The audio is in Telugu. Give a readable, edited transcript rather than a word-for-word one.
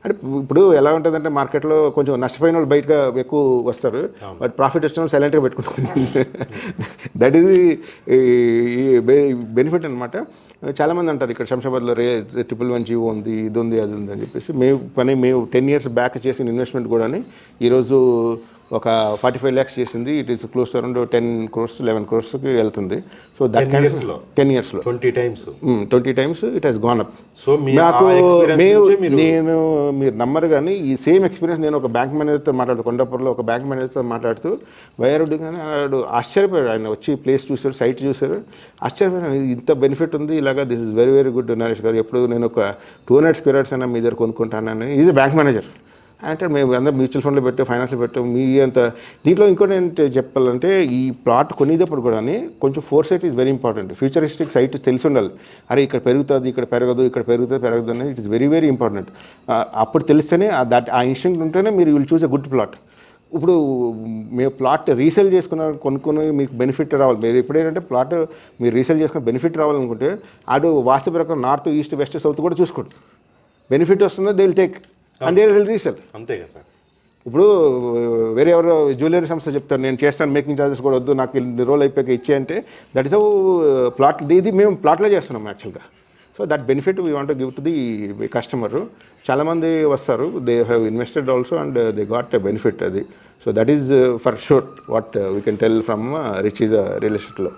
అంటే ఇప్పుడు ఎలా ఉంటుందంటే మార్కెట్లో కొంచెం నష్టపోయిన వాళ్ళు బయటగా ఎక్కువ వస్తారు, బట్ ప్రాఫిట్ వచ్చిన వాళ్ళు సైలెంట్గా పెట్టుకుంటారు. దట్ ఈజ్ ఈ బెనిఫిట్ అనమాట. చాలామంది అంటారు ఇక్కడ శంషాబాద్లో 111 జీవో ఉంది, ఇది ఉంది, అది ఉంది అని చెప్పేసి. మేము 10 years బ్యాక్ చేసిన ఇన్వెస్ట్మెంట్ కూడా ఈరోజు ఒక 45 lakhs చేసింది. It is close to around 10 crores 11 crores-కి వెళ్తుంది. So that 10 yearsలో 20 times it has gone up. So నాకు నేను మీరు నమ్మరు కానీ ఈ సేమ్ ఎక్స్పీరియన్స్ నేను ఒక బ్యాంక్ మేనేజర్తో మాట్లాడుతూ, కొండాపూర్లో ఒక బ్యాంక్ మేనేజర్తో మాట్లాడుతూ వైఆర్డి కానీ ఆడు ఆశ్చర్యపోయాడు. ఆయన వచ్చి ప్లేస్ చూశారు, సైట్ చూశారు, ఆశ్చర్యపోయాడు. ఇంత బెనిఫిట్ ఉంది ఇలాగా, this is very very good Naresh గారు, ఎప్పుడు నేను ఒక 200 square yards అయినా మీ దగ్గర కొనుక్కుంటానని. ఈజ్ ఎ బ్యాంక్ మేనేజర్ అంటే మేము అందరూ మ్యూచువల్ ఫండ్లో పెట్టాం, ఫైనాన్స్లో పెట్టాం. మీ అంత దీంట్లో ఇంకోటి ఏంటంటే చెప్పాలంటే ఈ ప్లాట్ కొనేటప్పుడు కూడా కొంచెం foresight is very important. Futuristic sight తెలిసి ఉండాలి. అరే ఇక్కడ పెరుగుతుంది, ఇక్కడ పెరగదు, ఇక్కడ పెరగదు అనేది it is very very important. అప్పుడు తెలిస్తేనే ఆ ఇన్స్టింక్ట్ ఉంటేనే మీరు will choose a good plot. ఇప్పుడు మేము ప్లాట్ రీసేల్ కొనుక్కొని మీకు బెనిఫిట్ రావాలి. మీరు ఎప్పుడేంటంటే ప్లాట్ మీరు రీసేల్ చేసుకుని బెనిఫిట్ రావాలనుకుంటే అటు వాస్తు ప్రకారం నార్త్ ఈస్ట్ వెస్ట్ సౌత్ కూడా చూసుకోండి. బెనిఫిట్ వస్తుందో they will take and they will resale. అంతే కదా సార్. ఇప్పుడు వేరే ఎవరో జ్యువెలరీ సంస్థ చెప్తారు నేను చేస్తాను, మేకింగ్ ఛార్జెస్ కూడా వద్దు, నాకు ఇన్ని రోజులు అయిపోయాక ఇచ్చే అంటే దట్ ఈస్ హౌ ప్లాట్. ఇది మేము ప్లాట్లో చేస్తున్నాం యాక్చువల్గా. So that benefit we want give to the customer. చాలామంది వస్తారు, they have invested also and they got a benefit అది. So that is for sure what we can tell from rich is real ఎస్టేట్లో.